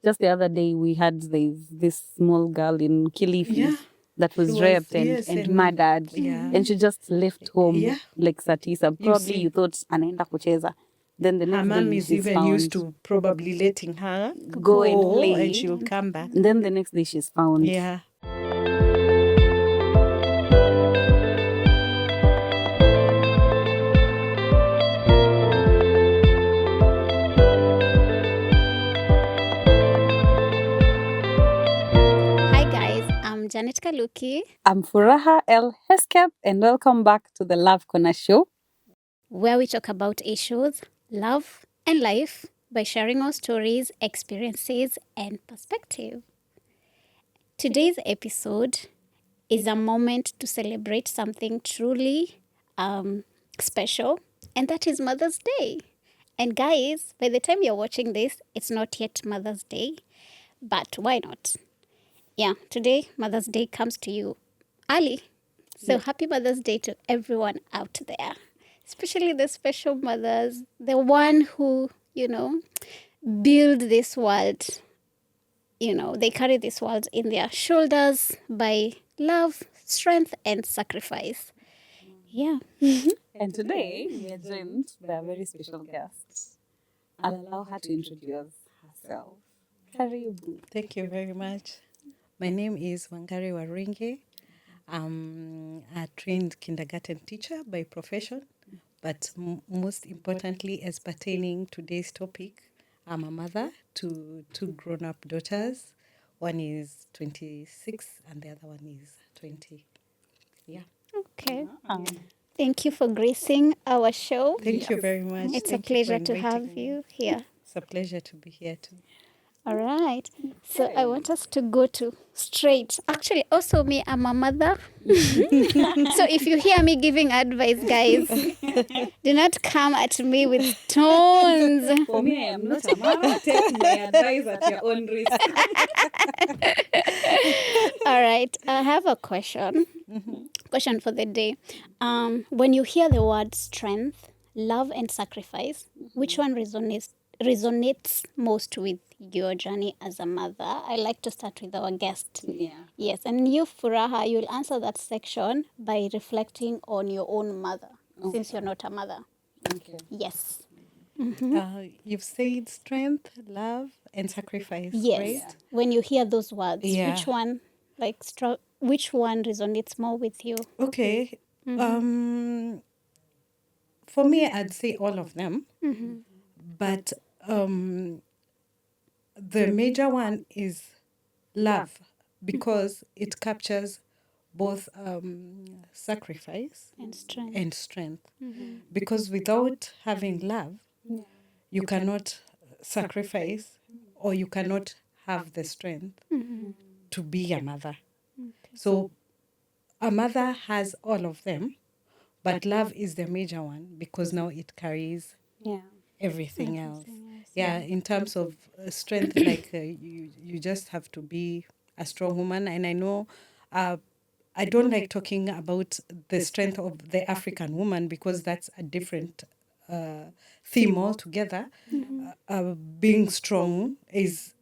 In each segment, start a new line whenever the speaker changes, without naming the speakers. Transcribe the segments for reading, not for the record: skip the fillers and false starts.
Just the other day, we had this small girl in Kilifi that was raped and murdered. And she just left home like saa tisa. Probably you thought anaenda kucheza. Then the
Her
next
mom
day
is
she's
even
found.
used to probably letting her
Go and play.
and she'll come back.
And then the next day she's found.
Yeah.
Hi guys, I'm Janet Kaluki,
I'm Furaha El Heskep, and welcome back to the Love Corner Show.
where we talk about issues, love, and life by sharing our stories, experiences, and perspective. Today's episode is a moment to celebrate something truly special, and that is Mother's Day. And guys, by the time you're watching this, it's not yet Mother's Day, but why not? Yeah, today Mother's Day comes to you early. So happy Mother's Day to everyone out there, especially the special mothers, the one who, build this world. They carry this world in their shoulders by love, strength, and sacrifice. Yeah.
And today we are joined by a very special guest. I'll allow her to introduce herself. Karibu.
Thank you very much. My name is Wangari Waringe. I'm a trained kindergarten teacher by profession, but most importantly, as pertaining to today's topic, I'm a mother to two grown-up daughters. One is 26 and the other one is 20. Yeah.
Okay. Thank you for gracing our show.
Thank you very much.
It's
Thank
a
you for
pleasure to
inviting
have
me.
you here.
It's a pleasure to be here too.
All right. So I want us to go to straight. Actually, also me, I'm a mother. So if you hear me giving advice, guys, do not come at me with stones.
For me, I am not a mama. Take my advice at your own risk.
All right. I have a question. Question for the day. When you hear the word strength, love, and sacrifice, which one resonates most with your journey as a mother? I like to start with our guest.
Yeah.
Yes, and you, Furaha, you'll answer that section by reflecting on your own mother, since you're not a mother.
Okay.
Yes.
You've said strength, love, and sacrifice,
Yes.
right?
When you hear those words,
Yeah.
which one, which one resonates more with you?
Okay. For me, I'd say all of them. But the major one is love because it captures both sacrifice
And strength.
and strength. Because without having love, you cannot sacrifice or you cannot have the strength to be a mother. So a mother has all of them, but love is the major one because now it carries
Yeah.
everything else. Yeah, in terms of strength, like you just have to be a strong woman. And I know I don't like talking about the strength of the African woman because that's a different theme altogether. Being strong is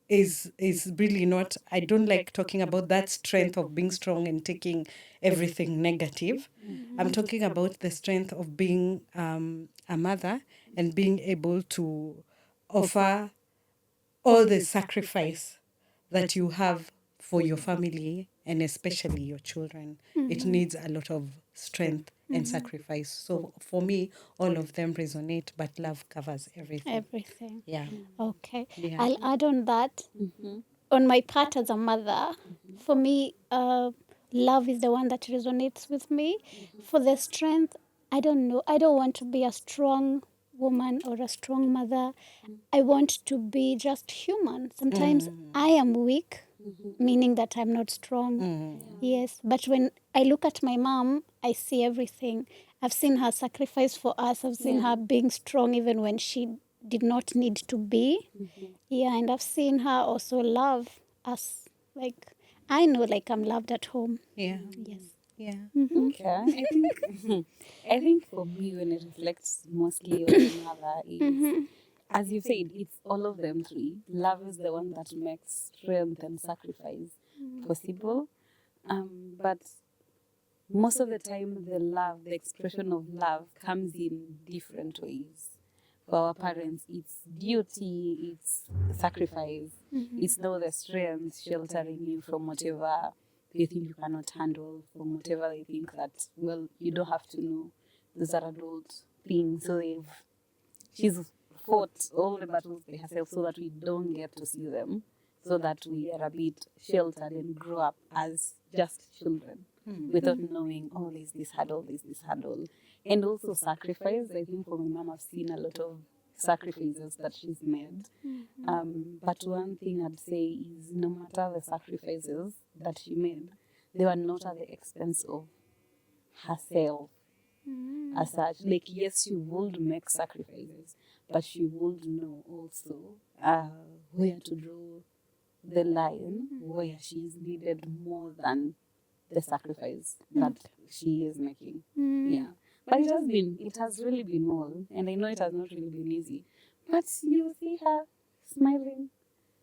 really not. I don't like talking about that strength of being strong and taking everything negative. I'm talking about the strength of being a mother and being able to offer all the sacrifice that you have for your family and especially your children. It needs a lot of strength and sacrifice. So for me, all of them resonate, but love covers everything.
Everything.
Yeah.
Okay.
Yeah.
I'll add on that. On my part as a mother, for me, love is the one that resonates with me. For the strength, I don't know. I don't want to be a strong woman or a strong mother. I want to be just human. Sometimes I am weak, meaning that I'm not strong. Yes, but when I look at my mom, I see everything. I've seen her sacrifice for us. I've seen her being strong even when she did not need to be. Yeah, and I've seen her also love us. Like, I know, like, I'm loved at home.
Yeah.
Yes.
Yeah.
Okay. I think for me, when it reflects mostly on my mother, is as you said, it's all of them three. Love is the one that makes strength and sacrifice possible. But most of the time, the expression of love comes in different ways. For our parents, it's duty, it's sacrifice, it's know the strength, sheltering you from whatever they think you cannot handle, from whatever they think that, well, you don't have to know. Those are adult things. So she's fought all the battles by herself so that we don't get to see them, so that we are a bit sheltered and grow up as just children without knowing, oh, there's this hurdle, there's this hurdle. And also sacrifice. I think for my mom, I've seen a lot of sacrifices that she's made. But one thing I'd say is no matter the sacrifices that she made, they were not at the expense of herself as such. Like, yes, she would make sacrifices, but she would know also where to draw the line, where she is needed more than the sacrifice that she is making. Yeah. But it has really been all, and I know it has not really been easy. But you see her smiling,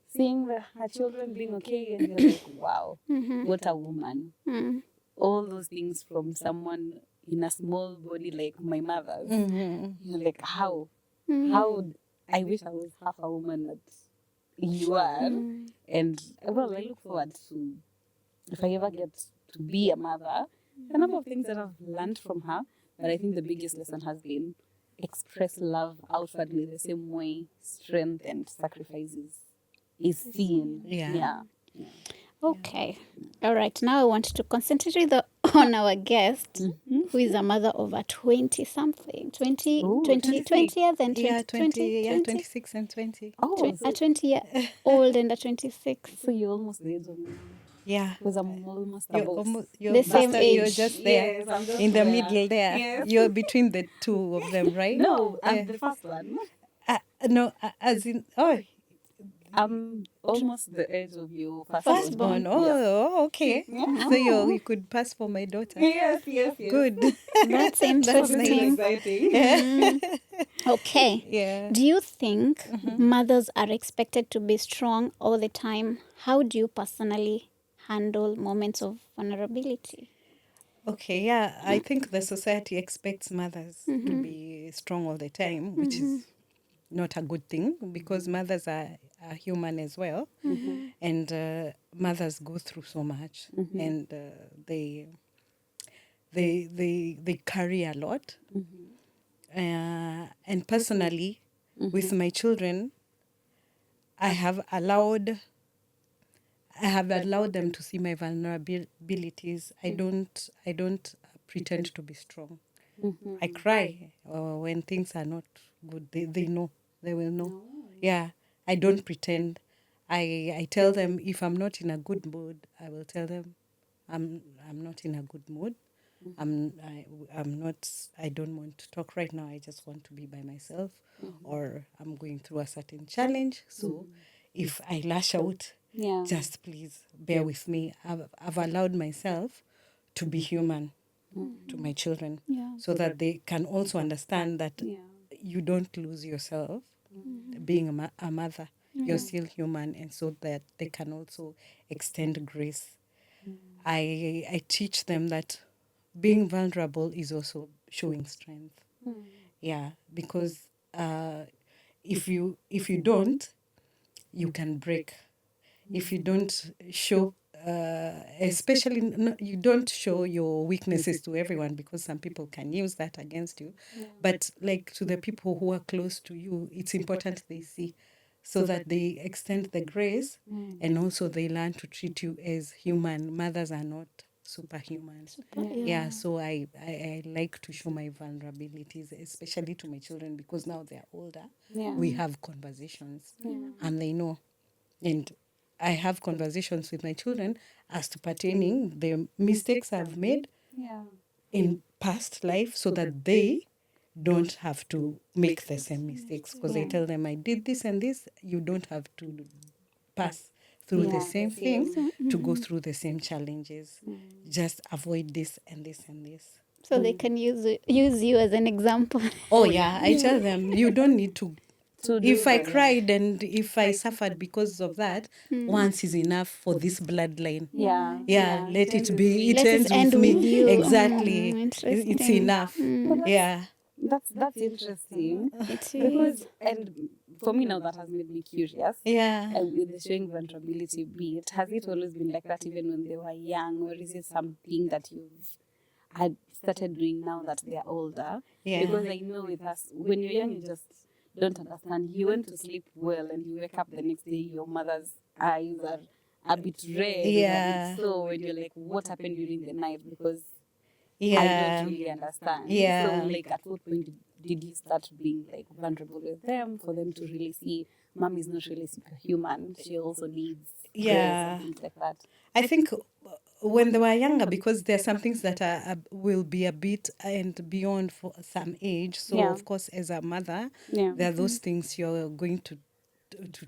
seeing her children being okay, and you're like, wow, what a woman. All those things from someone in a small body like my mother's. You're like, how? How? I wish I was half a woman that you are. And well, I look forward to, if I ever get to be a mother, a number of things that I've learned from her. But I think the biggest lesson has been express love outwardly the same way strength and sacrifices is seen.
Yeah.
Okay. All right. Now I want to concentrate on our guest, who is a mother of a 20-something. 20,
Ooh,
20, 20 years and 20,
Yeah,
20, 20,
26 and 20.
Oh,
a 20-year-old and a 26.
so you're almost the age of me.
Yeah.
Because I'm almost
You're
about
almost, you're
The same
just- You're
age.
just there,
Yes, I'm just
in the
there.
middle there.
Yes.
You're between the two of them, right?
No, I'm the first one.
No, as in,
I'm almost the age of your
Firstborn.
firstborn. Oh, okay.
Yeah.
So you could pass for my daughter.
Yes.
Good.
That's
That's
interesting.
Exciting.
Okay.
Yeah.
Do you think mothers are expected to be strong all the time? How do you personally handle moments of vulnerability?
Okay, yeah. I think the society expects mothers to be strong all the time, which is not a good thing because mothers are human as well. And mothers go through so much and they carry a lot. And personally, with my children, I have allowed them to see my vulnerabilities. I don't pretend to be strong. I cry when things are not good. They know. They will know. Yeah. I don't pretend. I tell them if I'm not in a good mood, I will tell them I'm not in a good mood. I'm not. I don't want to talk right now. I just want to be by myself, or I'm going through a certain challenge. So, if I lash out,
Yeah.
just please bear with me. I've allowed myself to be human to my children, so that they can also understand that you don't lose yourself being a mother. You're still human, and so that they can also extend grace. I teach them that being vulnerable is also showing strength. Yeah, because if you don't, you can break. If you don't show, especially you don't show your weaknesses to everyone, because some people can use that against you. But like to the people who are close to you, it's important they see, so that they extend the grace, and also they learn to treat you as human. Mothers are not superhuman. Yeah, so I like to show my vulnerabilities, especially to my children, because now they're older.
Yeah.
We have conversations and they know. And I have conversations with my children as to pertaining the mistakes I've made
Yeah.
in past life, so that they don't have to make the same mistakes. Because I tell them, I did this and this, you don't have to pass through the same thing to go through the same challenges. Just avoid this and this and this.
So they can use you as an example.
Oh yeah, I tell them, you don't need to If I cried and if I suffered because of that, once is enough for this bloodline. Let it be. It ends with me.
with you.
Exactly. It's
Interesting.
enough. Yeah.
That's interesting.
It
Because
is.
and for me now that has made me curious.
Yeah.
With the showing vulnerability bit, has it always been like that even when they were young, or is it something that you've had started doing now that they're older?
Yeah.
Because I know with us, when you're young, you just don't understand. You went to sleep well, and you wake up the next day, your mother's eyes are a bit red,
Yeah.
a bit so, and you're like, what happened during the night? Because I
Yeah.
don't really understand.
Yeah.
So, like, at what point did you start being like vulnerable with them for them to really see mom is not really superhuman? She also needs grace
Yeah.
and things like that.
I think when they were younger, because there are some things that will be a bit and beyond for some age. So,
Yeah.
of course, as a mother,
Yeah.
there are those things you're going to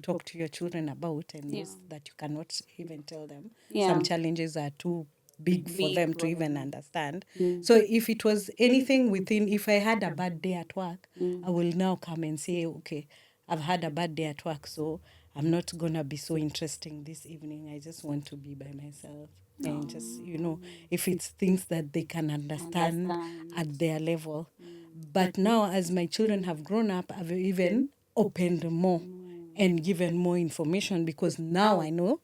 talk to your children about, and those that you cannot even tell them.
Yeah.
Some challenges are too big for
Big
them
for
to even
them.
understand. So if it was anything within, if I had a bad day at work, I will now come and say, okay, I've had a bad day at work, so I'm not going to be so interesting this evening. I just want to be by myself. And just, if it's things that they can understand at their level. But now, as my children have grown up, I've even opened more and given more information, because now I know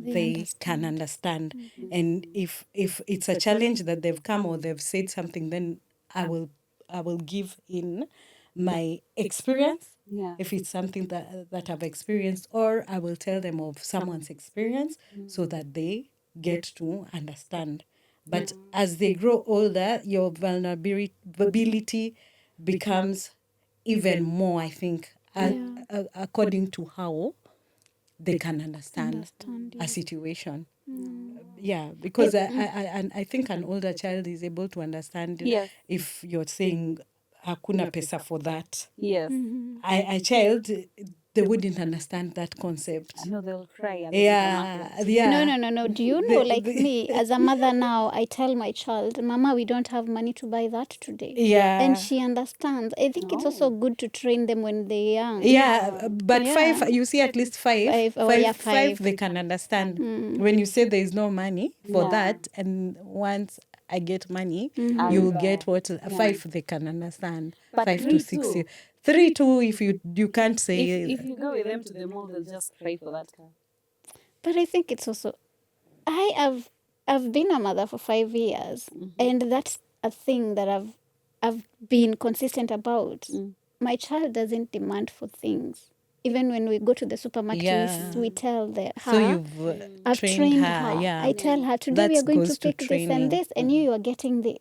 they can understand. And if it's a challenge that they've come or they've said something, then I will give in my experience.
Yeah.
If it's something that I've experienced, or I will tell them of someone's experience so that they get to understand. But as they grow older, your vulnerability becomes even more, I think, according to how they can understand a situation. Yeah, because I think an older child is able to understand if you're saying hakuna pesa for that.
Yes.
A child, they wouldn't understand that concept.
I know they'll cry at
Yeah,
the
yeah.
No. Do you know, like me, as a mother now, I tell my child, Mama, we don't have money to buy that today.
Yeah.
And she understands. I think it's also good to train them when they're young.
Yeah, but
Yeah.
5, you see, at least 5,
Five.
they can understand. When you say there is no money for that, and once I get money, you will get what 5 they can understand.
But
5 to
3
6
too.
years. 3 too, if you can't say.
If you go with them to the mall, they'll just cry for that car.
But I think it's also, I've been a mother for 5 years, and that's a thing that I've been consistent about. My child doesn't demand for things. Even when we go to the supermarket, we tell her.
So you've
I've trained her.
yeah.
I tell her, today we
That
are going to
goes to
pick this
training.
and this, and you are getting this.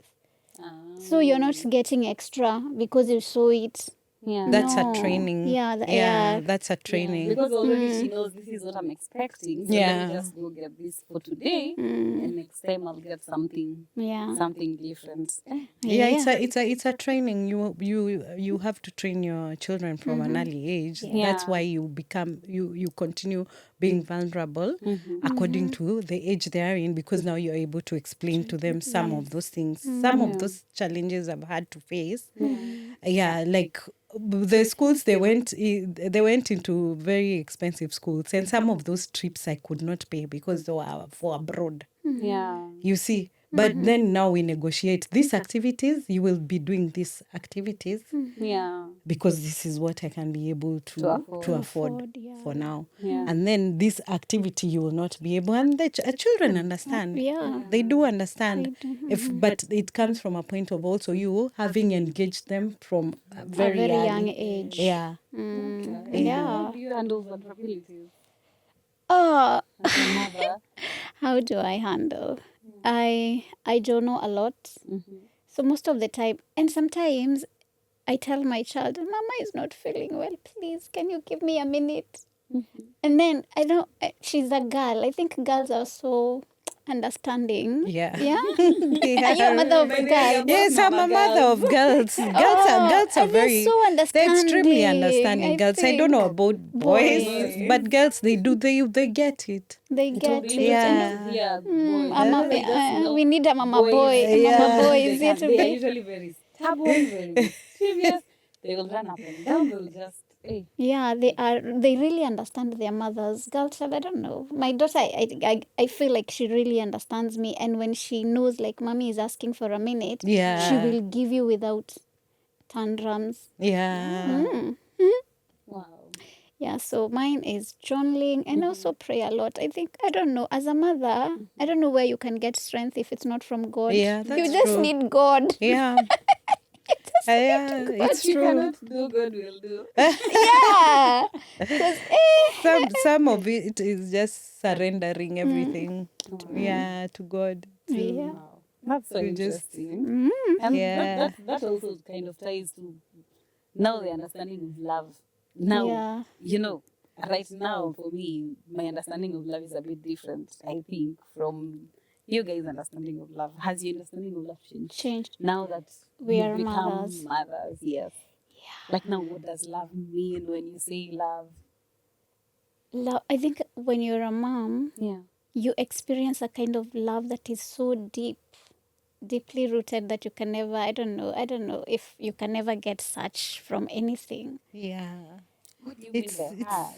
So you're not getting extra because you saw it.
Yeah.
That's
No.
a training.
Yeah,
That's a training.
Because already she knows this is what I'm expecting. So let me just go get this for today, and next time I'll get something different.
It's a training. You have to train your children from an early age. That's why you continue being vulnerable according to the age they are in, because now you're able to explain to them some of those things, some of those challenges I've had to face. Yeah, like the schools they went into very expensive schools, and some of those trips I could not pay because they were for abroad.
Yeah.
You see, but then now we negotiate these activities. You will be doing these activities
Yeah.
because this is what I can be able to afford for now.
Yeah.
And then this activity you will not be able, and the children understand.
Yeah.
They do understand. But it comes from a point of also you having engaged them from a very
young
early
age.
Yeah.
Yeah.
How do you handle vulnerabilities
Oh,
as a mother?
how do I handle? I don't know a lot. So most of the time, and sometimes I tell my child, Mama is not feeling well. Please, can you give me a minute? And then she's a girl. I think girls are so understanding.
Yeah.
Yeah.
They
Are you a mother of a girl?
Yes, I'm a mother of girls. Girls are
and they're
very
so
they're extremely
understanding,
understanding.
I
Girls, I don't know about boys,
Boys.
but girls they get it.
They get it.
Yeah.
Yeah.
We need a mama boy. Mama boy is here to
They are
be.
usually very stubborn, very mischievous. They will run up and down. They'll just
Yeah, they really understand their mothers. Girl child, I don't know. My daughter, I feel like she really understands me. And when she knows, like, mommy is asking for a minute, she will give you without tantrums.
Yeah.
Wow.
Yeah, so mine is journaling and also pray a lot. I think, I don't know, as a mother, I don't know where you can get strength if it's not from God.
Yeah, that's
you just
true.
need God.
Yeah. Yeah, it's
You
true.
cannot do, God will do.
Yeah. Because,
Some of it is just surrendering everything. Yeah, to God.
yeah.
Wow. That's so
You just-
interesting. And
Yeah.
that also kind of ties to now the understanding of love. Now,
Yeah.
you know, right now for me, my understanding of love is a bit different, I think, from you guys' understanding of love. Has your understanding of love changed? Now that
We
you've
are
become
mothers.
mothers, yes. Like now, what does love mean when you say love?
Love, I think when you're a mom,
Yeah.
you experience a kind of love that is so deeply rooted that you can never, I don't know if you can never get such from anything.
Yeah.
What do you mean by that?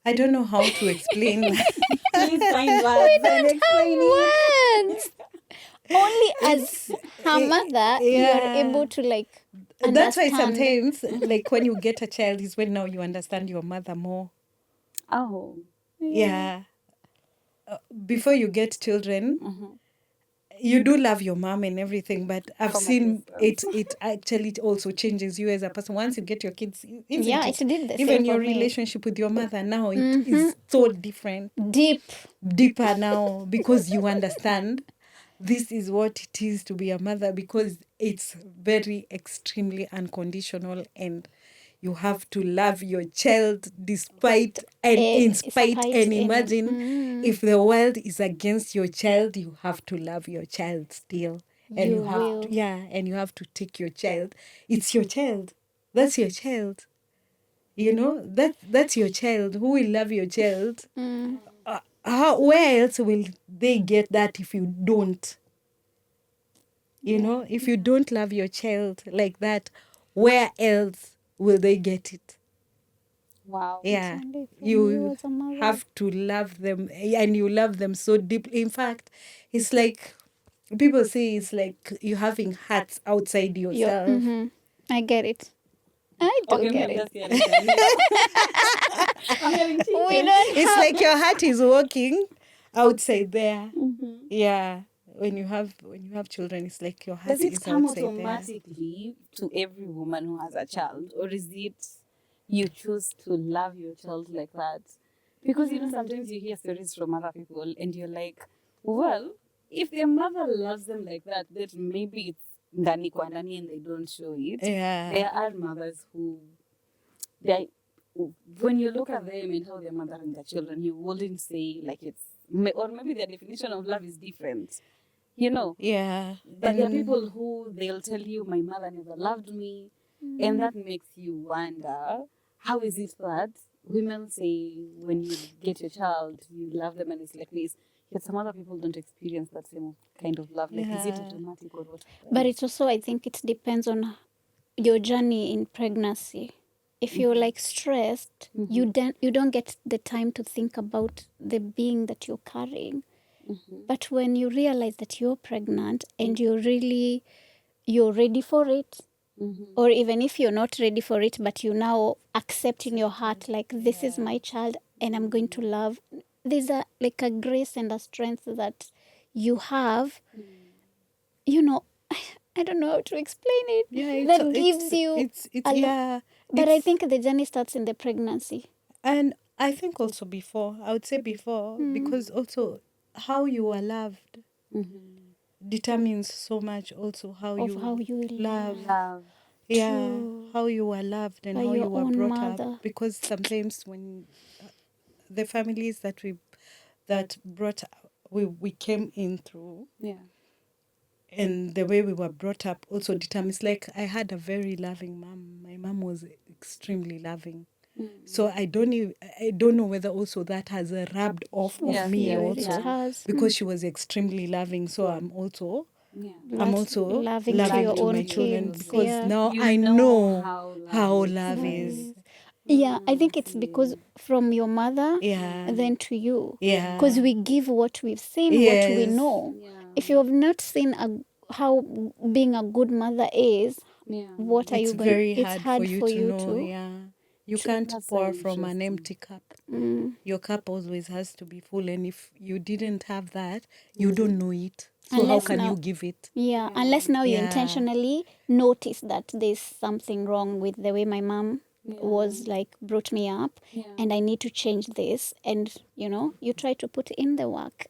I don't know how to explain.
Please find words and explain it.
Words! Only as her mother, you're able to like
That's why
understand.
sometimes, like when you get a child, is when now you understand your mother more.
Oh.
Yeah. Before you get children, you do love your mom and everything, but I've
From a
seen
distance.
it actually also changes you as a person. Once you get your kids, isn't
Yeah,
it?
it did the
Even
same
your
for me.
relationship with your mother now, it is so different. Deeper now, because you understand this is what it is to be a mother, because it's very extremely unconditional, and you have to love your child despite and in spite, and imagine if the world is against your child, you have to love your child still, and
You
have
will.
to, yeah, and you have to take your child. It's your child. That's your child. You know, that's your child. Who will love your child? Where else will they get that if you don't? You know, if you don't love your child like that, where else will they get it?
Wow.
Yeah,
Only from
you
as a mother.
have to love them, and you love them so deeply. In fact, it's like people say it's like you having hearts outside yourself.
I get it. I do
Okay, me,
get
I'm
it.
just hearing Tanya. I'm hearing
We
Tanya.
don't
It's
have.
like your heart is walking outside there. Yeah, when you have children, it's like your heart
Does it
is
come
outside there.
automatically to every woman who has a child, or is it you choose to love your child like that? Because you know sometimes you hear stories from other people, and you're like, well, if their mother loves them like that, then maybe it's ndani kwa ndani and they don't show it.
Yeah.
There are mothers who they, when you look at them and how they're mothering their children, you wouldn't say like it's, or maybe their definition of love is different, you know.
Yeah.
But there are people who they'll tell you, my mother never loved me. And that makes you wonder, how is it that women say when you get your child, you love them and it's like this, yet some other people don't experience that same kind of love? Like, is it automatic or what?
But it's also, I think it depends on your journey in pregnancy. If you're like stressed, you don't get the time to think about the being that you're carrying. But when you realize that you're pregnant and you're ready for it, or even if you're not ready for it, but you now accept in your heart, like, this is my child and I'm going to love. There's like a grace and a strength that you have, you know, I don't know how to explain it.
Yeah,
That gives you
it's
a lot.
yeah.
But I think the journey starts in the pregnancy.
And I think also before, I would say before, because also how you are loved determines so much also how
Of
you
how you
love.
Love.
Yeah,
True.
how you are loved and
By
how
your
you were
own
brought
mother.
up. Because sometimes when the families that brought we came in through,
Yeah.
and the way we were brought up also determines. Like, I had a very loving mom. My mom was extremely loving. So I don't know whether also that has rubbed off of
Yes,
me
yes,
also,
It has.
because she was extremely loving. So I'm also
Yeah.
Loving to
loving
your
to
own
my children,
kids.
because
Yeah.
now
You
I
know
know
how love
how
looks
love
like.
is.
Yeah, I think it's because from your mother
Yeah.
then to you.
Yeah.
Because we give what we've seen, what we
Yes.
know.
Yeah.
If you have not seen how being a good mother is,
Yeah.
what are
It's
you going?
very
It's
hard
hard
for you to know. Yeah. You can't
That's so
pour from an
interesting.
empty cup.
Mm.
Your cup always has to be full. And if you didn't have that, you don't know it. So how
Unless
can
now-
you give it?
Yeah, unless now you
Yeah.
intentionally notice that there's something wrong with the way my mom was like brought me up, and I need to change this, and you try to put in the work.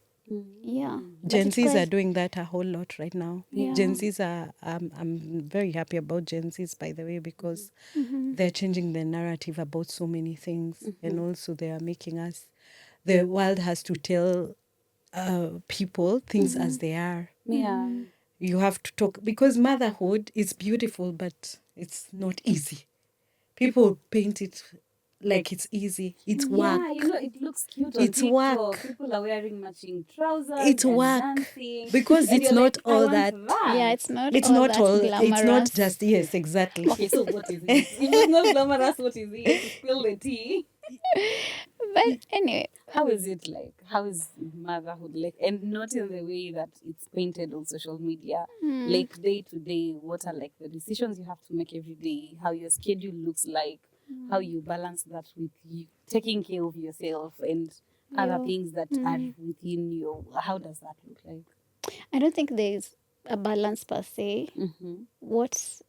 Yeah, but
Gen
it
Zs are
requires-
doing that a whole lot right now.
Yeah.
Gen Zs are, I'm very happy about Gen Zs, by the way, because they're changing the narrative about so many things. And also they are making us, the world has to tell people things as they are.
Yeah.
You have to talk, because motherhood is beautiful, but it's not easy. People paint it like it's easy. It's work.
Yeah, it looks cute on
It's
TikTok.
work.
People are wearing matching trousers.
It's
and
work.
dancing.
Because
And
it's
you're
not
like, I
all
want
that.
Yeah, it's not
It's
all
not
that
all.
glamorous.
It's not just, yes, exactly.
Okay, so what is it? If it's not glamorous, what is it? Spill the tea.
But anyway,
How is it like? How is motherhood like? And not in the way that it's painted on social media. Like day to day, what are like the decisions you have to make every day? How your schedule looks like? How you balance that with you taking care of yourself and other things that are within you. How does that look like?
I don't think there's a balance per se. What's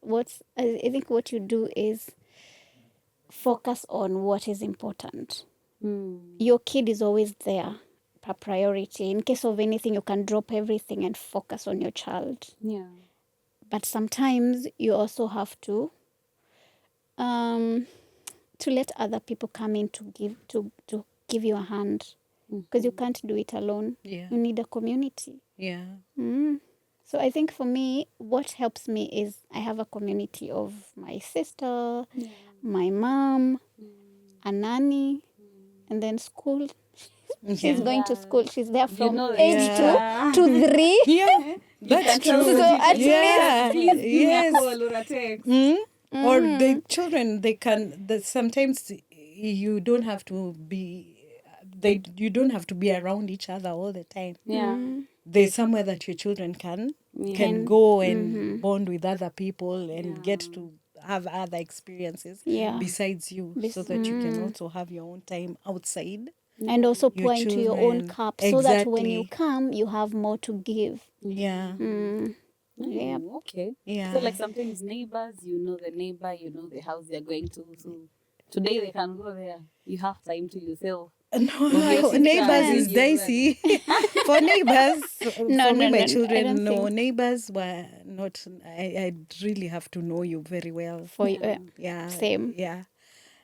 I think what you do is focus on what is important. Your kid is always there, a priority. In case of anything, you can drop everything and focus on your child.
Yeah.
But sometimes you also have to let other people come in to give you a hand, because you can't do it alone.
Yeah.
You need a community.
Yeah.
So I think for me, what helps me is I have a community of my sister, my mom, a nanny, and then school. She's going to school. She's there from
know,
age
yeah.
to 3.
Yeah, that's true.
So at
yeah.
Please give me a
Yes.
call or a text.
Or the children, they can. Sometimes you don't have to be. You don't have to be around each other all the time.
Yeah.
There's somewhere that your children can go and bond with other people and get to have other experiences besides you, so that you can also have your own time outside.
And also
Your
pour into your own
children.
cup, so that when you
Exactly.
come, you have more to give.
Yeah.
Yeah.
Okay.
Yeah.
So like sometimes neighbors, you know the neighbor, you know the house they're going to. So today they can go there. You have time to yourself.
No,
your sister
neighbors
and
is
your
dicey. For neighbors,
No,
for me,
no,
my
no, I
children,
don't
no.
think-
Neighbors were not, I really have to know you very well.
For you,
Yeah.
same.
Yeah.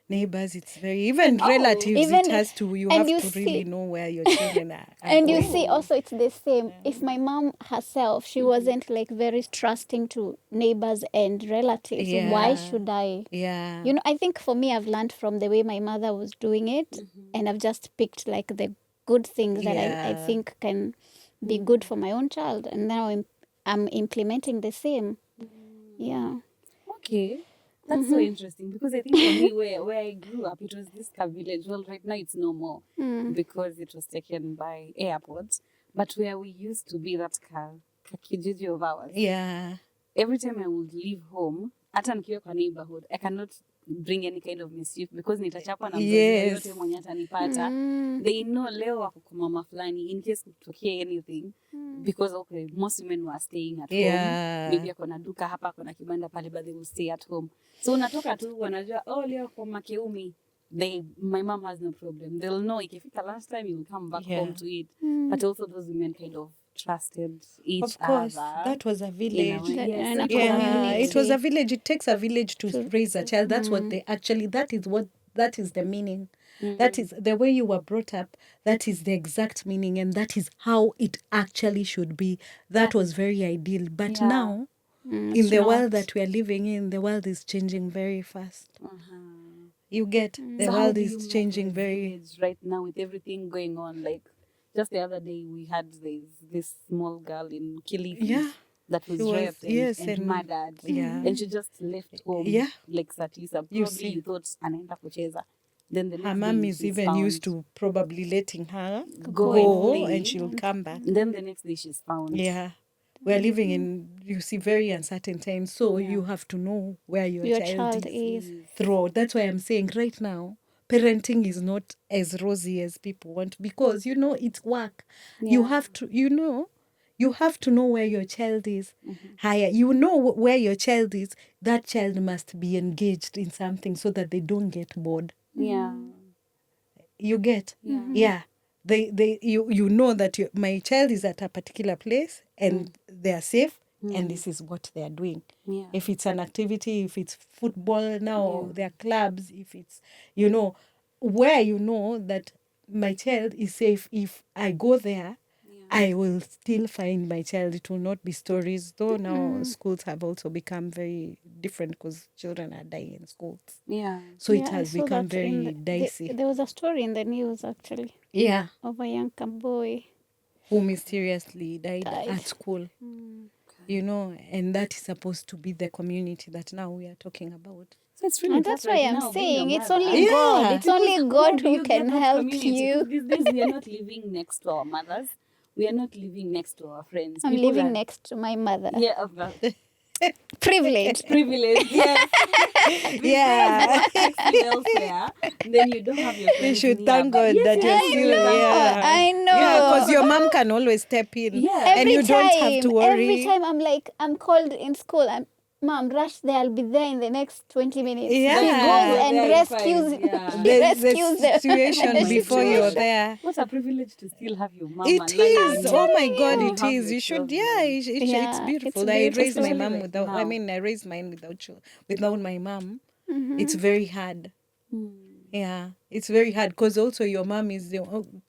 Neighbors, it's very, even relatives,
Even-
it has to, you
and
have
you
to really
see-
know where your children are.
And you
going.
see, also it's the same. If my mom herself, she wasn't like very trusting to neighbors and relatives, why
Yeah.
should I?
Yeah.
I think for me, I've learned from the way my mother was doing it, and I've just picked like the good things that I
Yeah.
think can be good for my own child, and now I'm implementing the same. Yeah.
Okay. That's so interesting, because I think for me, where I grew up, it was this car village. Well, right now it's no more because it was taken by airports. But where we used to be, that kijiji of ours,
Yeah.
every time I would leave home, hata nikiwa kwa neighborhood, I cannot bring any kind of mischief because nitachapwa na mzazi yoyote mwenye atanipata. They know leo wako kwa mama fulani in case kutokea anything, because okay, most women were staying at home. Maybe ako na duka hapa, ako na kibanda pale, but they will stay at home. So unatoka tu wanajua, oh, leo kwa Makeumi. My mom has no problem. They'll know ikifika lunchtime you will come back home to eat. But also those women kind of trusted each
Of course,
other.
that was a village.
Yes,
And a
Yeah,
community.
it was a village. It takes a village to raise a child. That's what they actually, that is the meaning. That is the way you were brought up. That is the exact meaning, and that is how it actually should be. That was very ideal. But now, in the world that we are living in, the world is changing very fast. You get, the
So how
world
do you
is
make
changing
the
very...
village right now with everything going on? Like just the other day we had this small girl in Kilifi.
Yeah.
that was raped and murdered. And she just left home like Satisa. Probably you thought anaenda kucheza. Then the next
her mom
day
is
she's
even
found.
used to probably letting her
go
and she'll come back.
And then the next day she's found.
Yeah. We're living in, you see, very uncertain times. So you have to know where your child is throughout. That's why I'm saying right now, parenting is not as rosy as people want, because, you know, it's work. You have to, you have to know where your child is. Higher, you know where your child is. That child must be engaged in something so that they don't get bored.
Yeah.
You get? Yeah. You know that my child is at a particular place and they are safe and this is what they are doing.
Yeah.
If it's an activity, if it's football now, there are clubs, if it's, you know, where you know that my child is safe, if I go there, I will still find my child. It will not be stories, though now schools have also become very different because children are dying in schools.
Yeah.
So it has become very dicey.
There was a story in the news, actually.
Yeah.
Of a young boy
who mysteriously died at school. You know, and that is supposed to be the community that now we are talking about.
So it's really
and that's why I'm saying it's only
Yeah.
God. It's only God who
you
can
get that
help
community?
you.
These days we are not living next to our mothers. We are not living next to our friends.
I'm
People
living
are-
next to my mother.
Yeah,
Privilege.
privilege. Yes.
Yeah.
Takes you elsewhere. Then you don't have your friends.
You should
near,
thank
but
God
yes,
that
yes,
you're
yes,
still, yeah.
I know.
Yeah, because your mom can always step in.
Yeah.
And you don't have to worry.
Every time I'm called in school, Mom, rush there. I'll be there in the next 20 minutes.
Yeah.
She goes and
There in
rescues.
five, yeah.
She
There's
rescues
the
them.
situation
Oh my
before
gosh.
you're there.
What a privilege to still have your mom.
It
and lying
is.
in
Oh
bed
my God,
and
it
have
is.
your
You should,
children.
it's beautiful.
It's
I raised my
Especially
mom
like
without,
now.
I raised mine without my mom. It's very hard. Yeah, it's very hard because also your mom is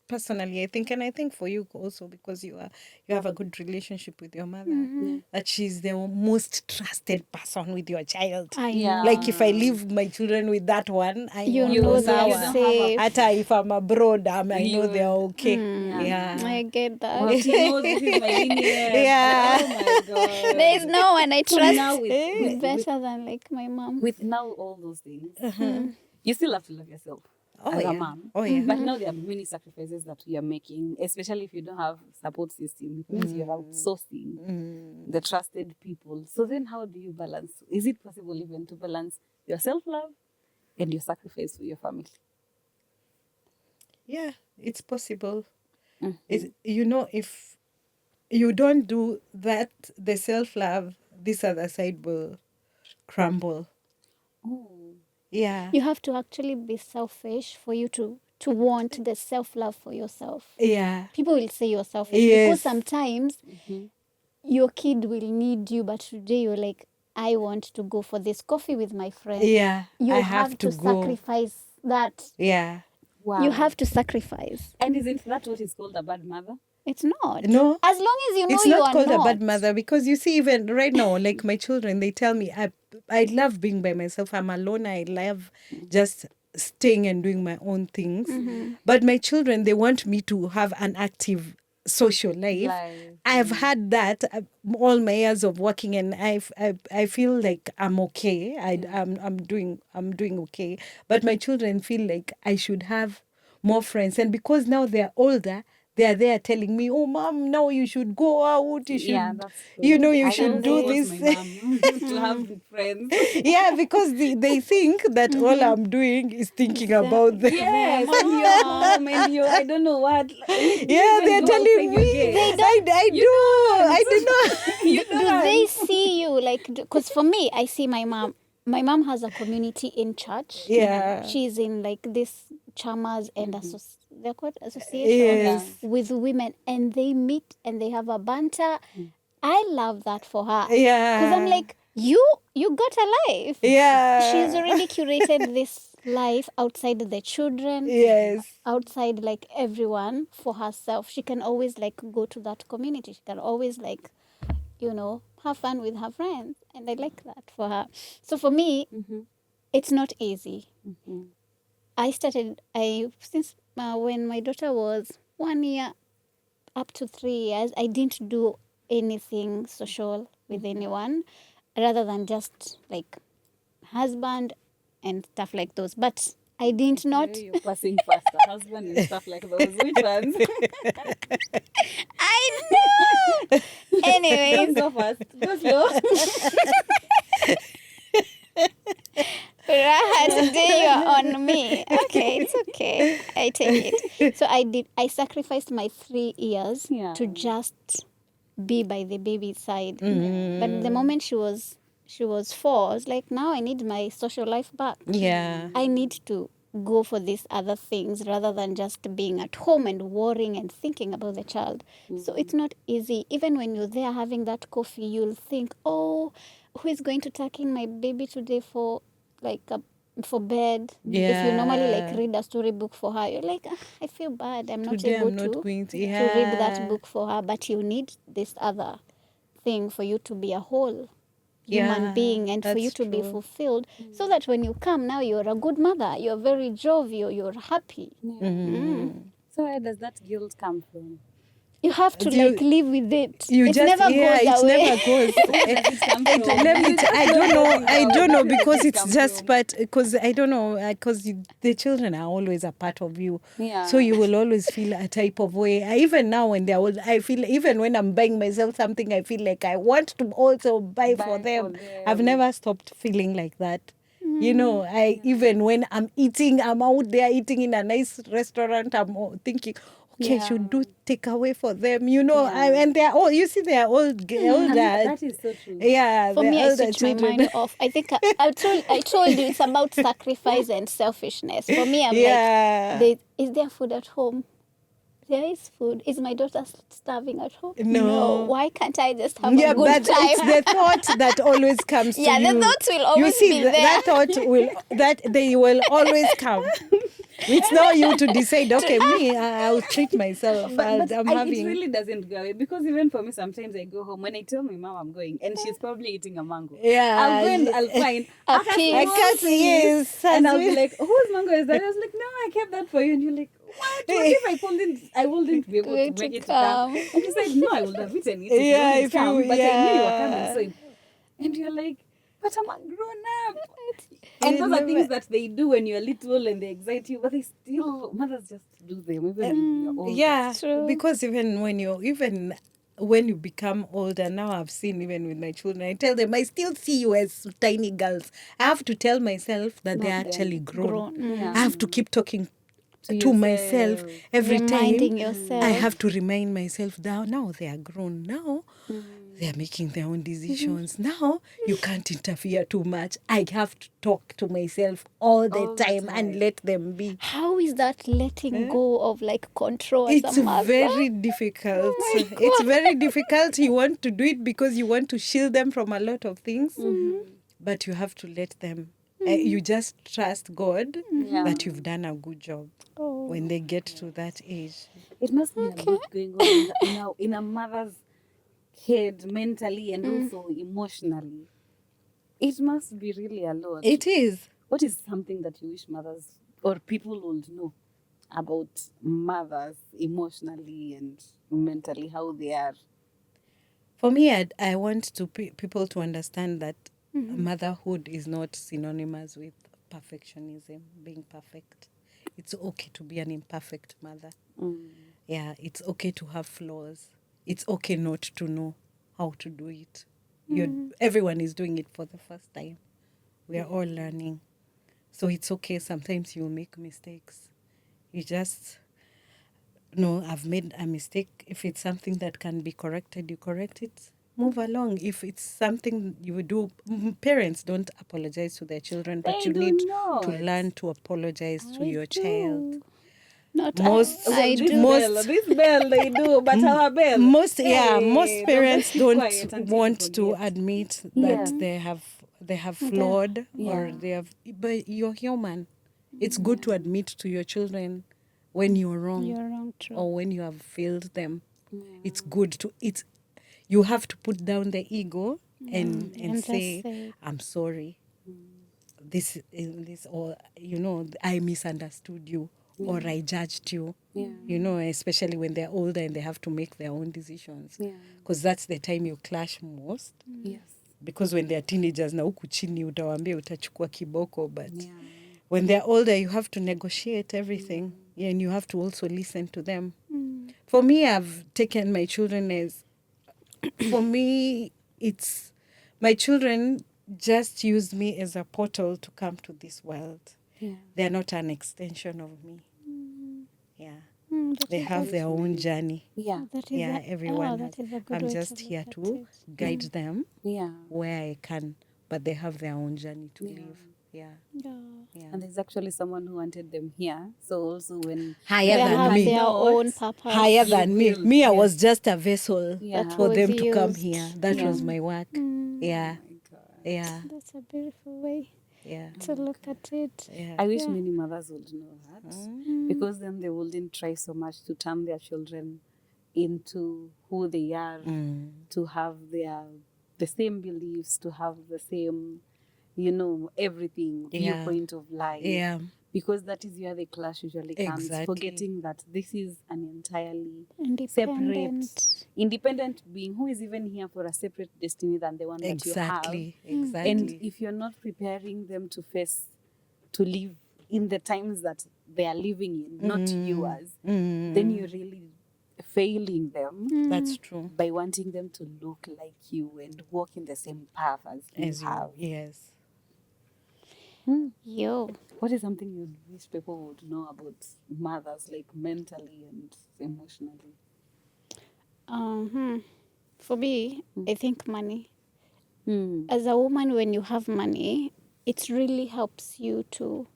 personally, I think for you also, because you have a good relationship with your mother, that she's the most trusted person with your child.
I
Yeah.
know.
Like if I leave my children with that one, I
You
know
know
they're
they're
safe.
safe.
Hata if I'm abroad, I know
You-
they're okay.
Yeah.
I get that.
Well, she knows this is my lineage.
Yeah.
Oh my God.
There is no one I
So
trust
now with
better than like my mom.
with now all those things, you still have to love yourself as a mom.
Oh, yeah.
But now there are many sacrifices that you are making, especially if you don't have support system. It means you're outsourcing the trusted people. So then how do you balance? Is it possible even to balance your self-love and your sacrifice for your family?
Yeah, it's possible. If you don't do that, the self-love, this other side will crumble.
Oh.
Yeah.
You have to actually be selfish for you to want the self-love for yourself.
Yeah.
People will say you're selfish
Yes.
because sometimes your kid will need you, but today you're like, I want to go for this coffee with my friend.
Yeah.
You
I
have to
go.
sacrifice that.
Yeah.
Wow.
You have to sacrifice.
And isn't that what is called a bad mother?
It's not.
No.
As long as you know
It's
you
not
are
called
not.
a bad mother, because you see, even right now, like my children, they tell me I love being by myself. I'm alone. I love just staying and doing my own things. But my children, they want me to have an active social life. I've had that all my years of working, and I feel like I'm okay. I'm doing okay. But my children feel like I should have more friends, and because now they're older, they are there telling me, "Oh, mom, now you should go out. You should,
that's
you
I
should
also
do
want
this."
my mom to have good friends.
Yeah, because they think that all I'm doing is thinking about them.
Yes, and your mom and your I don't know what.
Yeah, they're telling me. I do not.
You
Do they see you like? Because for me, I see my mom. My mom has a community in church.
Yeah.
She's in like this chamas and they're called associations with women, and they meet and they have a banter. I love that for her.
Yeah.
Because I'm like, you got a life.
Yeah.
She's already curated this life outside the children.
Yes.
Outside like everyone for herself. She can always like go to that community. She can always like, have fun with her friends. And I like that for her. So for me, it's not easy. I started, since when my daughter was 1 year up to 3 years, I didn't do anything social with anyone rather than just like husband and stuff like those. But I didn't not.
You're passing faster. Husband and stuff like those. Which ones?
I know.
Don't
Anyways,
go fast. Go slow.
Raha, today you're on me. Okay, it's okay. I take it. So I sacrificed my 3 years to just be by the baby's side. But the moment she was 4, I was like, now I need my social life back.
Yeah.
I need to go for these other things rather than just being at home and worrying and thinking about the child. So it's not easy. Even when you're there having that coffee, you'll think, oh, who is going to tuck in my baby today for like for bed? If you normally like read a storybook for her, you're like, I feel bad. I'm not
Today
able
I'm not
to
going to
read that book for her. But you need this other thing for you to be a whole human being and for you to be fulfilled, so that when you come now, you're a good mother, you're very jovial, you're happy.
So where does that guilt come from?
You have to like live with it.
You
it
just
never goes
it
away.
never goes. I don't know because it's just, but because I don't know, because the children are always a part of you. So you will always feel a type of way. Even now when they're old, I feel, even when I'm buying myself something, I feel like I want to also buy for them. I've never stopped feeling like that. You know, even when I'm eating, I'm out there eating in a nice restaurant, I'm thinking, okay, I should do takeaway for them, you know. And they're all, you see, they're older.
That is so true.
Yeah,
For me, I
older
switch my
children.
mind off. I think I told you it's about sacrifice and selfishness. For me, I'm like, is there food at home? There is food. Is my daughter starving at home?
No.
Why can't I just have a good
but
time?
it's the thought that always comes to you.
Yeah, the thoughts will always
be
there.
That thought they will always come. It's not you to decide, okay, me, I'll treat myself.
It really doesn't go away, because even for me, sometimes I go home, when I tell my mom I'm going and she's probably eating a mango.
Yeah.
I'll go and I'll find
a
piece.
Yes.
And I'll be like, whose mango is that? I was like, no, I kept that for you. And you're like, what if I wouldn't be able to make it to come? And she said, no, I would have eaten it.
Yeah,
if you but I knew you were coming. So, and you're like, but I'm a grown up. And those are things that they do when you're little and they excite you, but mothers just do them even when you're older.
Yeah, because even when you become older, now I've seen even with my children, I tell them, I still see you as tiny girls. I have to tell myself that they're actually grown. I have to keep talking to myself every
Reminding
time.
yourself.
I have to remind myself that now they are grown. Now they are making their own decisions. Now you can't interfere too much. I have to talk to myself all the time and let them be.
How is that letting go of like control as
It's
a mother?
very difficult. It's very difficult. You want to do it because you want to shield them from a lot of things, but you have to let them. You just trust God that you've done a good job when they get to that age.
It must be a lot going on in a mother's head, mentally and also emotionally. It must be really a lot.
It is.
What is something that you wish mothers or people would know about mothers emotionally and mentally, how they are?
For me, I want to people to understand that motherhood is not synonymous with perfectionism, being perfect. It's okay to be an imperfect mother. Yeah, it's okay to have flaws. It's okay not to know how to do it. Everyone is doing it for the first time. We are all learning. So it's okay. Sometimes you'll make mistakes. You just know, I've made a mistake. If it's something that can be corrected, you correct it. Move along. If it's something you would do, parents don't apologize to their children, but you need to learn to apologize to your child.
Not
Most
I do.
This bell they do, but our bell.
Most parents don't want to
forget.
admit that they have flawed or they have. But you're human. It's good to admit to your children when you're wrong,
True.
or when you have failed them. It's good to you have to put down the ego and say, I'm sorry. This or I misunderstood you, or I judged you.
Yeah.
You know, especially when they're older and they have to make their own decisions.
Yeah.
Because that's the time you clash most.
Yes.
Because when they're teenagers na huku chini utawaambia utachukua kiboko, but
Yeah.
when they're older you have to negotiate everything. Yeah, and you have to also listen to them. For me, I've taken my children as, for me, it's, my children just use me as a portal to come to this world.
Yeah.
They're not an extension of me. Yeah.
That
They
is
have their own journey.
Yeah.
that is
Yeah,
a-
everyone
that
has.
is a good
I'm
way
just
look
here
at
to
it.
guide them
Yeah.
where I can, but they have their own journey to
Yeah.
live. Yeah.
Yeah.
Yeah.
And there's actually someone who wanted them here. So also when
Higher
They
than
have
me.
their own purpose.
Higher
You
than me.
will,
Me, I
yes.
was just a vessel
Yeah.
for
was
them to come
used.
here. That
Yeah.
was my work. Yeah.
Oh my God.
Yeah.
That's a beautiful way
Yeah.
to look at it.
Yeah.
I wish
Yeah.
many mothers would know that, because then they wouldn't try so much to turn their children into who they are, to have the same beliefs, to have the same, everything,
Yeah.
viewpoint of life.
Yeah.
Because that is where the clash usually comes,
Exactly.
forgetting that this is an entirely
Independent.
independent being who is even here for a separate destiny than the one that you have.
Exactly.
And
Exactly.
if you're not preparing them to live in the times that they are living in, not yours, then you're really failing them
That's true.
by wanting them to look like you and walk in the same path as you have.
Yes.
Yo.
What is something you wish people would know about mothers, like mentally and emotionally?
For me, I think money.
Mm.
As a woman, when you have money, it really helps you to,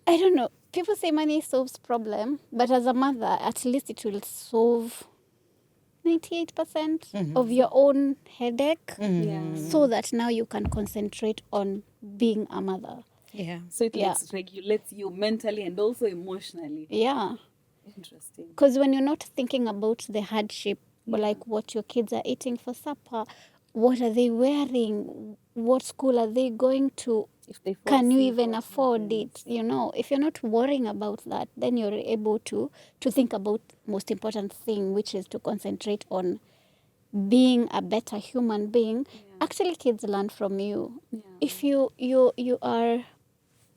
I don't know, people say money solves problem, but as a mother, at least it will solve 98% of your own headache,
Yeah.
so that now you can concentrate on being a mother.
Yeah.
So it
Yeah.
regulates you mentally and also emotionally.
Yeah.
Interesting.
Because when you're not thinking about the hardship, or like what your kids are eating for supper, what are they wearing, what school are they going to,
If they fall
can you
sick,
even
what
afford
happens?
it? If you're not worrying about that, then you're able to think about most important thing, which is to concentrate on being a better human being. Actually, kids learn from you.
Yeah.
If you are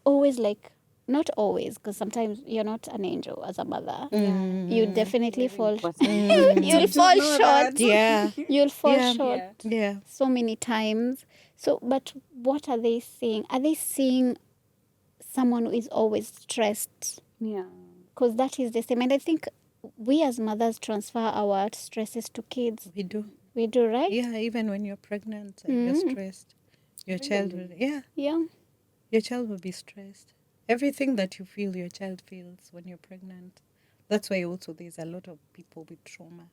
always like, not always, because sometimes you're not an angel as a mother. You definitely fall. You'll fall
know
short.
that.
Yeah.
You'll fall
Yeah.
short
Yeah.
so many times. So, but what are they seeing? Are they seeing someone who is always stressed?
Yeah.
Because that is the same. And I think we as mothers transfer our stresses to kids.
We do.
We do, right?
Yeah. Even when you're pregnant and you're stressed, your child will. Yeah.
Yeah.
Your child will be stressed. Everything that you feel, your child feels when you're pregnant. That's why also there's a lot of people with trauma,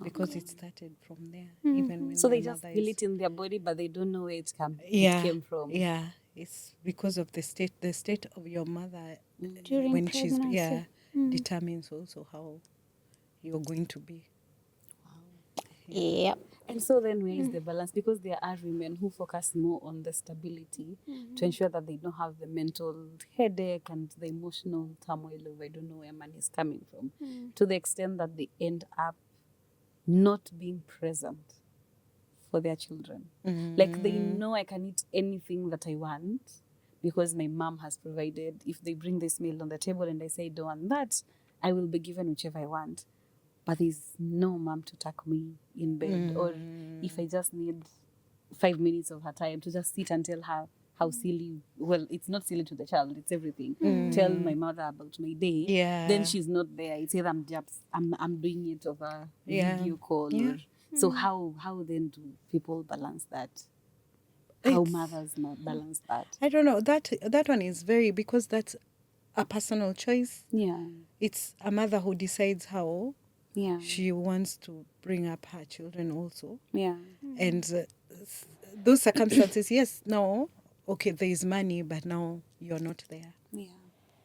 because it started from there. Even when
So they
your
just
mother
feel
is-
it in their body, but they don't know where it
Yeah,
came from.
yeah. It's because of the state of your mother
During
when she's
pregnancy.
determines also how you're going to be.
Yeah.
And so then where is the balance? Because there are women who focus more on the stability to ensure that they don't have the mental headache and the emotional turmoil of I don't know where money is coming from, to the extent that they end up not being present for their children. Like they know I can eat anything that I want because my mom has provided. If they bring this meal on the table and I say I don't want that, I will be given whichever I want. But there's no mom to tuck me in bed. Or if I just need 5 minutes of her time to just sit and tell her how silly, well, it's not silly to the child, it's everything. Tell my mother about my day.
Yeah.
Then she's not there. It's either I'm doing it over video call.
Yeah.
Or, so how then do people balance that? How mothers balance that?
I don't know. That one is very, because that's a personal choice.
Yeah.
It's a mother who decides how
Yeah.
she wants to bring up her children also.
Yeah.
And those circumstances, yes, no, okay, there is money, but now you're not there.
Yeah.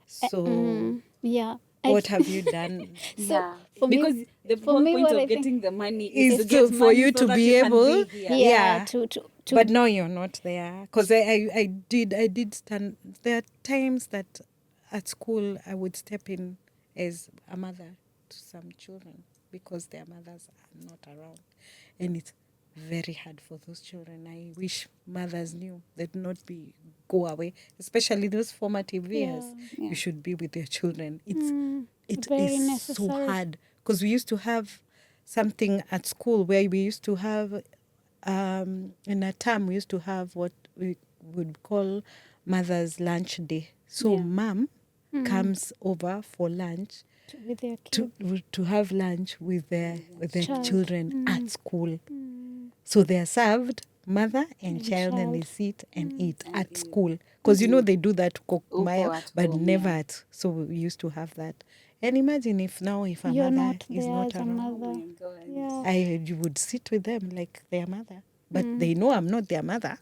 So
Yeah.
what have you done?
Yeah.
for me-
Because the
for
whole
me,
point
what
of
I think-
getting the money
Is
is to get
for
money
you
so
to
that
be
you can
able-
be here.
Yeah.
To
But now you're not there. Because I did stand. There are times that at school, I would step in as a mother to some children because their mothers are not around. And it's very hard for those children. I wish mothers knew that not be go away, especially those formative years.
Yeah.
You should be with your children. It
very
is
necessary.
so hard because we used to have something at school where we used to have in a term we used to have what we would call mother's lunch day. So mom comes over for lunch
With their kids.
to have lunch with their children at school.
Mm.
So they are served mother and child, and they sit and eat at school. Because you know they do that to Maya, but never at. So we used to have that. And imagine if now if a
You're
mother
not
is
there
not
as a
around,
mother. Yeah,
you would sit with them like their mother. But they know I'm not their mother.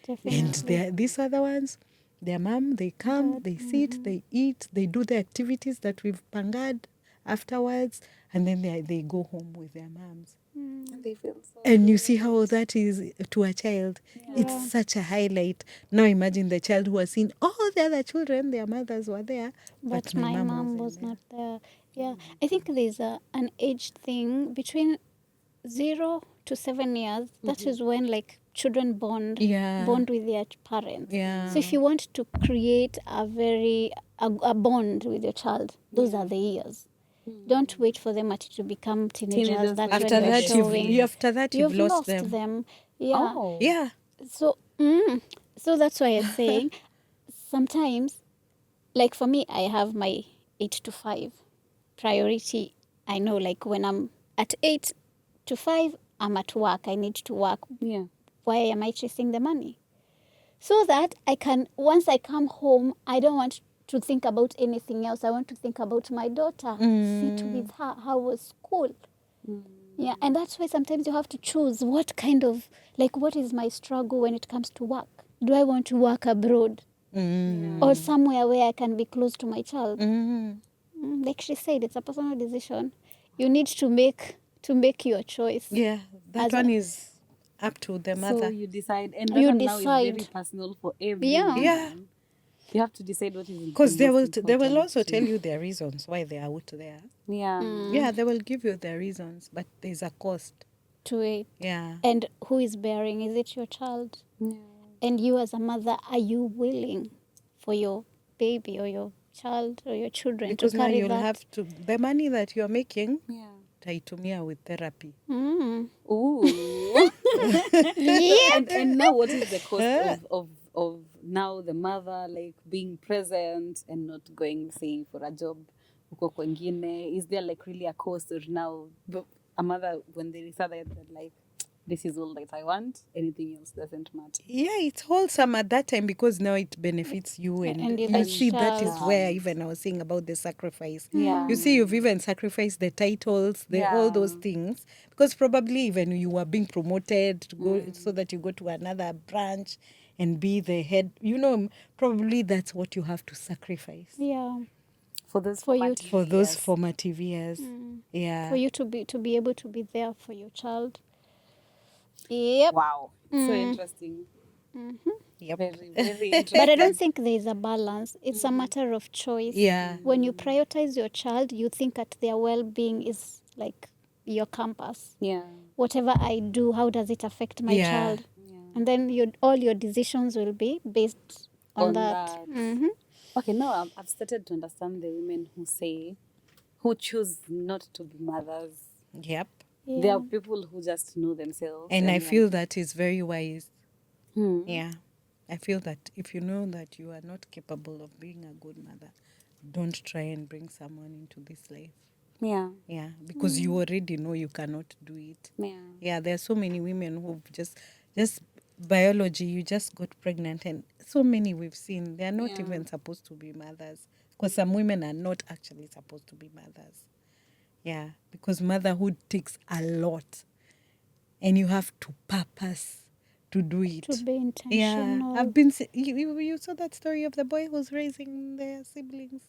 definitely.
And these other ones, their mom, they come, they sit, they eat, they do the activities that we've pangad afterwards, and then they go home with their moms.
And they feel so
And you see how that is to a child.
Yeah.
It's such a highlight. Now imagine the child who has seen all the other children, their mothers were there,
But
my
my
mom
mom
wasn't
was
there.
not there. Yeah, I think there's an age thing between 0 to 7 years. That is when like children bond with their parents.
Yeah.
So if you want to create a bond with your child, those are the years. Don't wait for them to become teenagers. That's when
After
they're
that,
showing.
you've lost them.
Yeah.
Oh.
Yeah.
So that's why I'm saying sometimes, like for me, I have my 8 to 5 priority. I know, like when I'm at 8 to 5, I'm at work. I need to work.
Yeah.
Why am I chasing the money? So that I can, once I come home, I don't want to think about anything else. I want to think about my daughter, sit with her. How was school? Yeah, and that's why sometimes you have to choose what kind of, like, what is my struggle when it comes to work? Do I want to work abroad or somewhere where I can be close to my child? Like she said, it's a personal decision. You need to make your choice.
Yeah, that one is up to the mother.
So you decide, and that
You
one now is very
decide.
personal for everyone.
Yeah.
You have to decide what is
Because they will also
to
tell you their reasons why they are out there.
Yeah.
Yeah, they will give you their reasons, but there's a cost.
To it.
Yeah.
And who is bearing? Is it your child?
Yeah.
And you as a mother, are you willing for your baby or your child or your children
Because
to
now
carry
you'll
that?
have to, the money that you're making,
Yeah.
taitumia with therapy.
Ooh.
Yeah.
and now what is the cost of now the mother like being present and not going, say, for a job huko kwengine? Is there like really a cost, or now a mother when they decide that like this is all that I want, anything else doesn't matter?
Yeah, it's wholesome at that time because now it benefits you, and
your
you see that is
child.
where even I was saying about the sacrifice.
Yeah.
You see, you've even sacrificed the titles, all those things, because probably even you were being promoted to go so that you go to another branch and be the head. You know, probably that's what you have to sacrifice
Yeah.
For those
For you
formative
for those
years.
formative years. Yeah.
For you to be able to be there for your child. Yep.
Wow. So interesting.
Yep.
Very, very interesting.
But I don't think there is a balance. It's a matter of choice.
Yeah.
When you prioritize your child, you think that their well-being is like your compass.
Yeah.
Whatever I do, how does it affect my
Yeah.
child? And then all your decisions will be based on that.
Okay, now I've started to understand the women who choose not to be mothers.
Yep.
Yeah.
There are people who just know themselves.
And I
like,
feel that is very wise.
Hmm.
Yeah. I feel that if you know that you are not capable of being a good mother, don't try and bring someone into this life.
Yeah.
Yeah. Because you already know you cannot do it.
Yeah.
Yeah. There are so many women who've just biology, you just got pregnant, and so many we've seen, they're not even supposed to be mothers. Because some women are not actually supposed to be mothers. Yeah. Because motherhood takes a lot. And you have to purpose to do it.
To be
Yeah,
intentional.
I've been. You saw that story of the boy who's raising their siblings.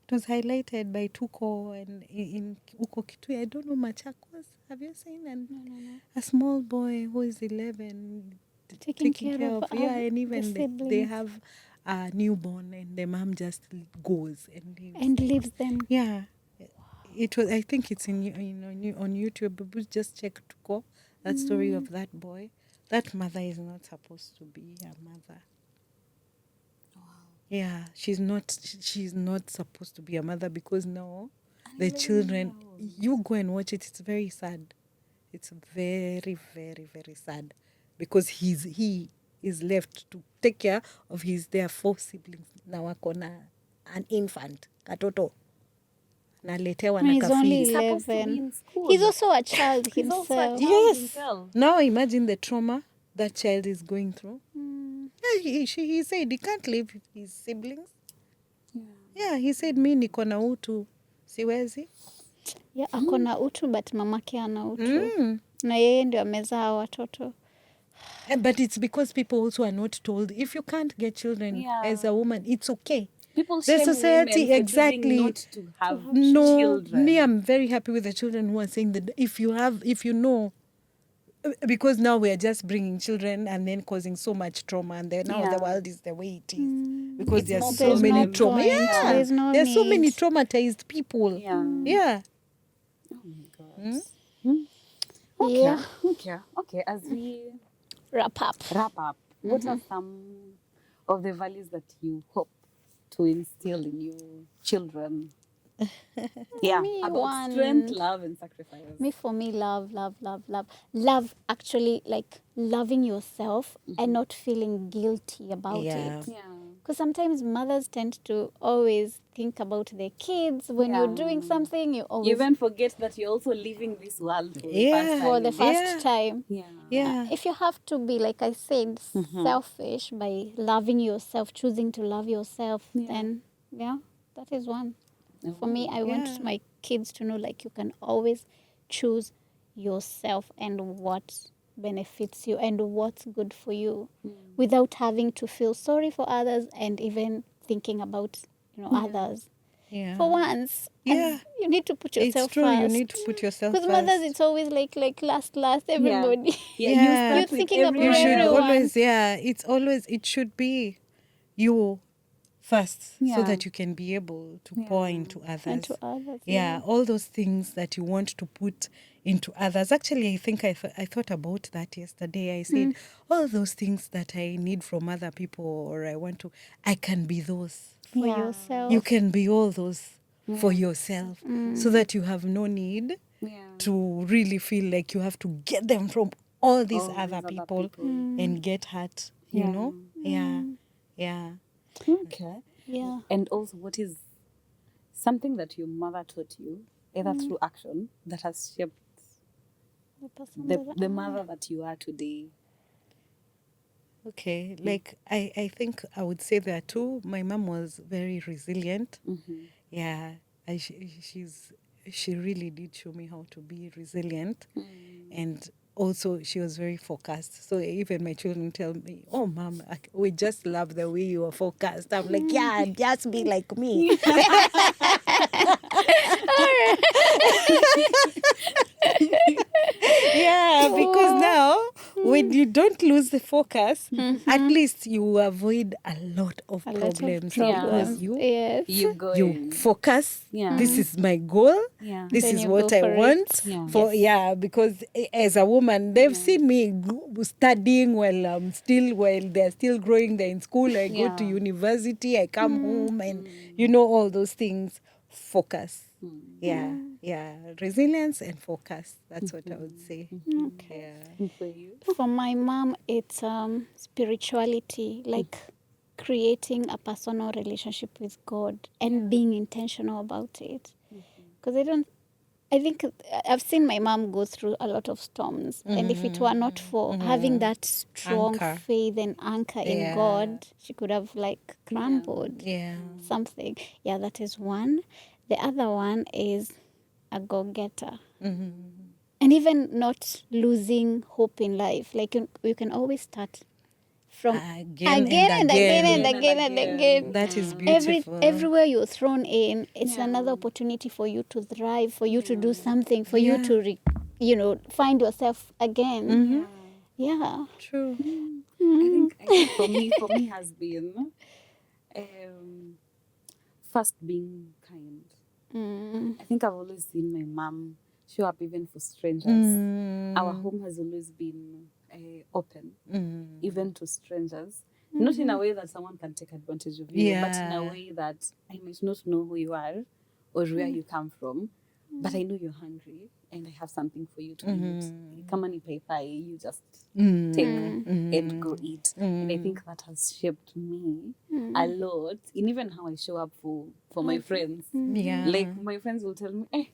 It was highlighted by Tuko and in Uko Kitui. I don't know, Machakos. Have you seen? And a small boy who is 11
Taking care of
and even they have a newborn and the mom just goes and leaves.
And leaves them.
Yeah. It was. I think it's in on YouTube. But just check to go that story of that boy. That mother is not supposed to be a mother.
Wow.
Yeah, she's not. She's not supposed to be a mother because now the children. You go and watch it. It's very sad. It's very, very, very sad because he is left to take care of their 4 siblings. Na wako na an infant katoto. Naletewa na
He's only
kafiri.
Supposed to be
11.
in school.
He's also a child
He's also a
himself.
child
Yes.
himself.
Now imagine the trauma that child is going through.
Mm.
Yeah, he said he can't leave his siblings. Yeah, he said mi niko na utu siwezi.
Yeah, ako na utu but mamake ana utu. Na yeye ndio amezaa watoto.
But it's because people also are not told if you can't get children as a woman, it's okay.
People
The
shame
society
women for
exactly
choosing not to have
No,
children.
me, I'm very happy with the children who are saying that if you know, because now we are just bringing children and then causing so much trauma, and then now the world is the way it is because
It's
there's
more
so many
no
trauma.
point.
Yeah,
There's no
there's so many
need.
traumatized people. Yeah.
Oh my God. Okay.
Yeah.
Okay. As we
Wrap up.
wrap up, what are some of the values that you hope to instill in your children?
Me,
about
one.
strength, love, and sacrifice.
For me, love. Love, actually, like loving yourself and not feeling guilty about
Yeah.
it.
Yeah.
Because sometimes mothers tend to always think about their kids. When you're doing something, you always...
You even forget that you're also leaving this world for
for the
the first time.
first time.
Yeah.
If you have to be, like I said, selfish by loving yourself, choosing to love yourself, then, that is one. For me, I want my kids to know, like, you can always choose yourself and what benefits you and what's good for you without having to feel sorry for others and even thinking about, others.
Yeah.
For once,
Yeah.
you need to put yourself
It's true.
first.
You need to put yourself
Because
first.
mothers, it's always like last, everybody.
Yeah.
Yeah.
You start
You're
with
thinking about
You
everyone
should
else.
everyone.
it should be you first so
Yeah.
that you can be able to pour into others.
And to others.
Yeah, all those things that you want to put into others. Actually, I think I thought about that yesterday. I said, all those things that I need from other people or I can be those.
For yourself.
You can be all those for yourself so that you have no need to really feel like you have to get them from all these other people and get hurt, you know? Yeah.
Okay.
Yeah.
And also, what is something that your mother taught you, either through action, that has shaped
The person
the mother that you are today?
Okay, like I think I would say there are two. My mom was very resilient. Yeah, she really did show me how to be resilient, and also she was very focused. So even my children tell me, "Oh, mom, we just love the way you are focused." I'm like, "Yeah, just be like me." Yeah, because now when you don't lose the focus, at least you avoid a lot of problems because
You go
you focus.
Yeah.
This is my goal.
Yeah.
This
Then
is
you
what
go
I
for
want.
it.
Because as a woman, they've seen me studying while they're still growing. They're in school. I go to university. I come home, and all those things. Focus. Yeah. Resilience and focus. That's what I would say.
Okay.
Yeah.
For you?
For my mom, it's spirituality, like creating a personal relationship with God and being intentional about it. Because I think I've seen my mom go through a lot of storms. And if it were not for having that strong
Anchor.
faith and anchor in God, she could have crumbled
Yeah.
something. Yeah, that is one. The other one is a go-getter. And even not losing hope in life. Like you can always start from
Again
and again.
That is beautiful.
Everywhere you're thrown in, it's another opportunity for you to thrive, for you to do something, for you to, find yourself again. Yeah.
True.
I think for me has been First, being kind. I think I've always seen my mom show up even for strangers. Our home has always been open, even to strangers. Not in a way that someone can take advantage of you, but in a way that I might not know who you are or where you come from, but I know you're hungry and I have something for you to eat. Kama ni paipai, you just take and go eat. And I think that has shaped me a lot in even how I show up for my friends. Like my friends will tell me,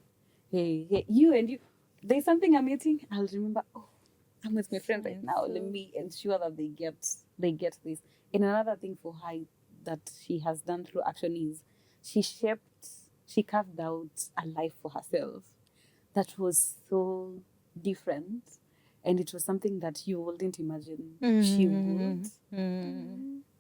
hey, you and you, there's something I'm eating. I'll remember, I'm with my friend right now. Let me ensure that they get this. And another thing for her that she has done through action is she carved out a life for herself that was so different. And it was something that you wouldn't imagine she would.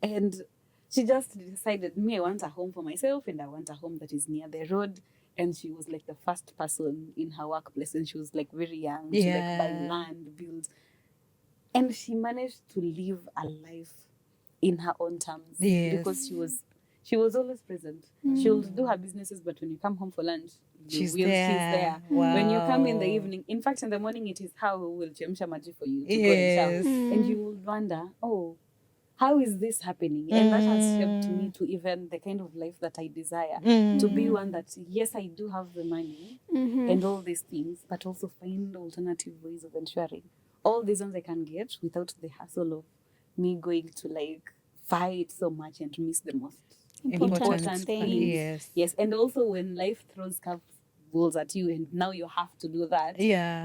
And she just decided, me, I want a home for myself and I want a home that is near the road. And she was like the first person in her workplace, and she was like very young to like buy land, build. And she managed to live a life in her own terms because she was always present. She would do her businesses, but when you come home for lunch, she's there.
Wow.
When you come in the evening, in fact, in the morning, it is her who will chemsha maji for you to go and shower. And you will wonder, how is this happening? And that has shaped me to even the kind of life that I desire, to be one that, yes, I do have the money and all these things, but also find alternative ways of ensuring all these ones I can get without the hassle of me going to like fight so much and miss the most important things. Yes. And also when life throws curveballs at you and now you have to do that,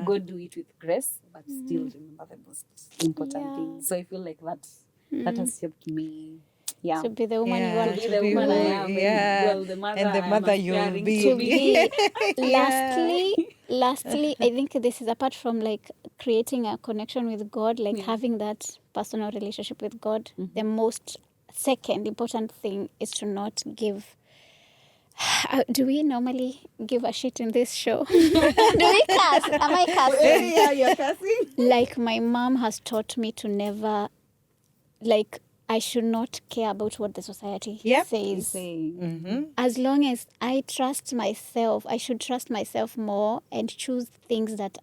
go do it with grace, but still remember the most important things. So I feel like that has shaped me. Yeah.
To be the woman you want
to be the woman I am. Well, the mother
you'll
be.
to be. Lastly, I think this is apart from like creating a connection with God, like having that personal relationship with God. The most second important thing is to not give. Do we normally give a shit in this show? Do we curse? Am I cursing?
Yeah, you're cursing.
Like my mom has taught me to never, like, I should not care about what the society says. As long as I trust myself, I should trust myself more and choose things that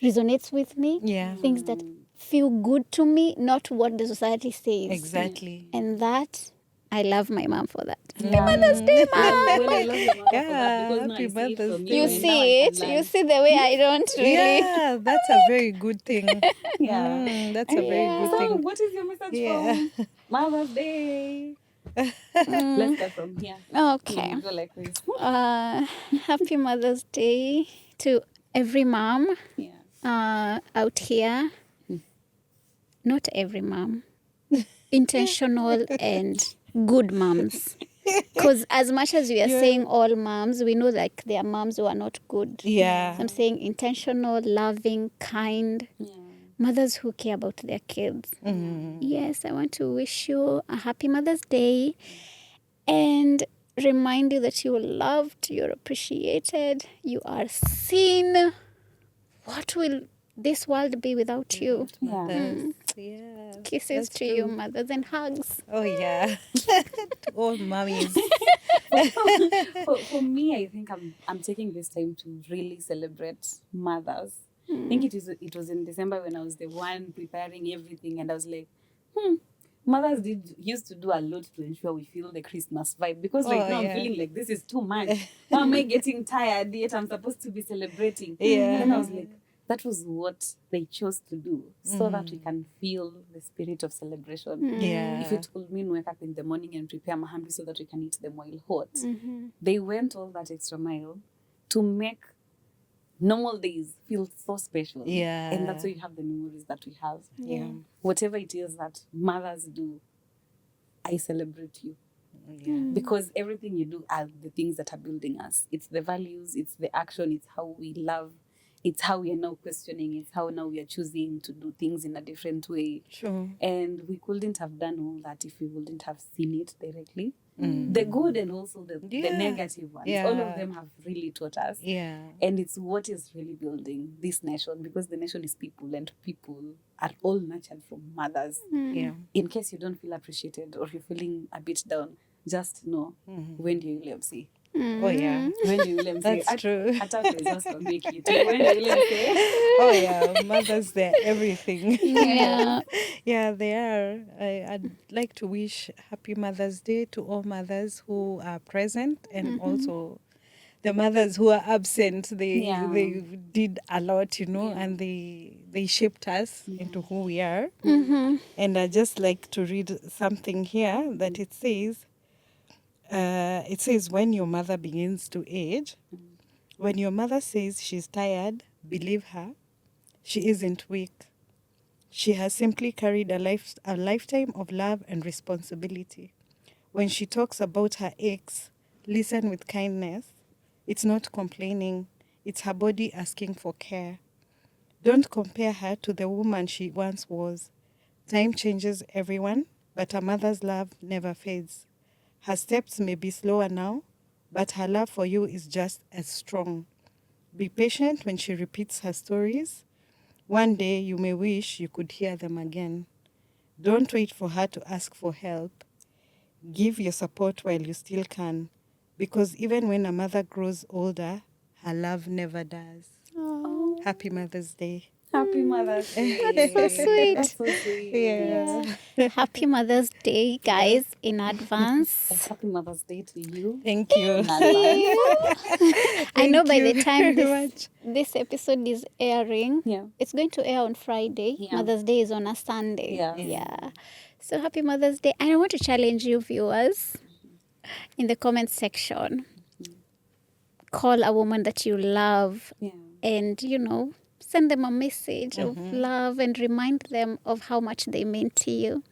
resonates with me. Things that feel good to me, not what the society says.
Exactly.
And that, I love my mom for that. Happy Mother's Day, Mom!
Well, I love your mother for that because now I
Happy
see it
Mother's
from
Day.
You
you. And now
see
I
it?
can
You
learn.
see the way I don't really...
Yeah, that's a very good thing. That's a very good
So,
thing.
what is your message for Mother's Day? Let's start from here.
Okay.
Go like this.
Happy Mother's Day to every mom
Yeah.
out here. Not every mom. Intentional and good moms. Because as much as we are saying all moms, we know like there are moms who are not good.
Yeah.
So I'm saying intentional, loving, kind. Mothers who care about their kids. Yes, I want to wish you a happy Mother's Day and remind you that you are loved, you're appreciated, you are seen. What will this world be without you?
Yeah.
Kisses to you, mothers, and hugs.
Oh, yeah. To all mommies.
For me, I think I'm taking this time to really celebrate mothers. I think it was in December when I was the one preparing everything, and I was like, mothers used to do a lot to ensure we feel the Christmas vibe, because right now I'm feeling like this is too much. Why am I getting tired? Yet I'm supposed to be celebrating. Then I was like, that was what they chose to do, so that we can feel the spirit of celebration. If you told me to wake up in the morning and prepare mahamri so that we can eat them while hot, they went all that extra mile to make normal days feel so special. And that's why you have the memories that we have. Whatever it is that mothers do, I celebrate you. Because everything you do are the things that are building us. It's the values, it's the action, it's how we love, it's how we are now questioning, it's how now we are choosing to do things in a different way.
Sure.
And we couldn't have done all that if we wouldn't have seen it directly. The good and also the negative ones. All of them have really taught us. And it's what is really building this nation, because the nation is people, and people are all nurtured from mothers. In case you don't feel appreciated or you're feeling a bit down, just know when do you live, see.
Oh yeah,
When do you live,
that's true.
When do you live,
Oh yeah, mothers, they're everything.
Yeah.
Yeah, they are. I'd like to wish happy Mother's Day to all mothers who are present, and also the mothers who are absent. They did a lot, and they shaped us into who we are. And I just like to read something here that it says, when your mother begins to age, when your mother says she's tired, believe her. She isn't weak. She has simply carried a lifetime of love and responsibility. When she talks about her aches, listen with kindness. It's not complaining. It's her body asking for care. Don't compare her to the woman she once was. Time changes everyone, but a mother's love never fades. Her steps may be slower now, but her love for you is just as strong. Be patient when she repeats her stories. One day you may wish you could hear them again. Don't wait for her to ask for help. Give your support while you still can, because even when a mother grows older, her love never does.
Oh,
Happy Mother's Day.
Happy Mother's Day.
that's so sweet.
That's so sweet.
Yeah.
Happy Mother's Day, guys, in
And
advance.
happy Mother's Day to you.
Thank you.
In advance.
I know by
Thank
the
you
time
very much.
this episode is airing, it's going to air on Friday.
Yeah.
Mother's Day is on a Sunday.
Yeah.
So happy Mother's Day. And I want to challenge you, viewers, in the comment section. Call a woman that you love and, send them a message of love and remind them of how much they mean to you.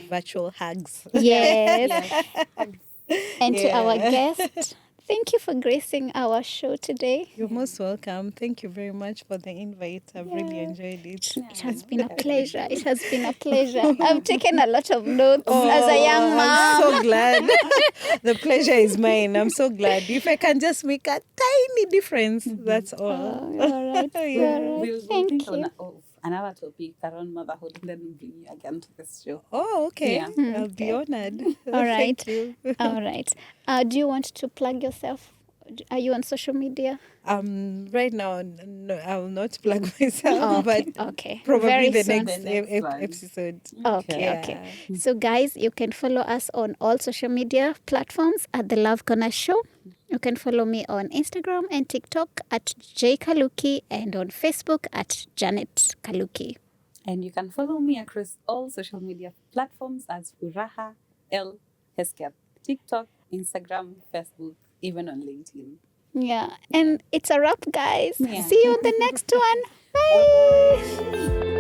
Virtual hugs.
Yes. And to our guest, thank you for gracing our show today.
You're most welcome. Thank you very much for the invite. I've really enjoyed it.
It has been a pleasure. It has been a pleasure. I've taken a lot of notes as a young mom.
I'm so glad. The pleasure is mine. I'm so glad. If I can just make a tiny difference, that's all.
All right.
We'll
Thank
think
you.
of another topic around motherhood, and then we'll bring you again to this show.
Oh, okay.
Yeah.
I'll be honored.
All right.
Thank you.
All right. Do you want to plug yourself? Are you on social media?
Right now, no, I will not plug myself, but
Okay.
probably
Very
the
soon.
next,
The next one.
episode.
Okay. So, guys, you can follow us on all social media platforms at The Love Corner Show. You can follow me on Instagram and TikTok at J Kaluki and on Facebook at Janet Kaluki.
And you can follow me across all social media platforms as Furaha L Hesketh. TikTok, Instagram, Facebook, even on LinkedIn.
Yeah. And it's a wrap, guys.
Yeah.
See you on the next one. Bye.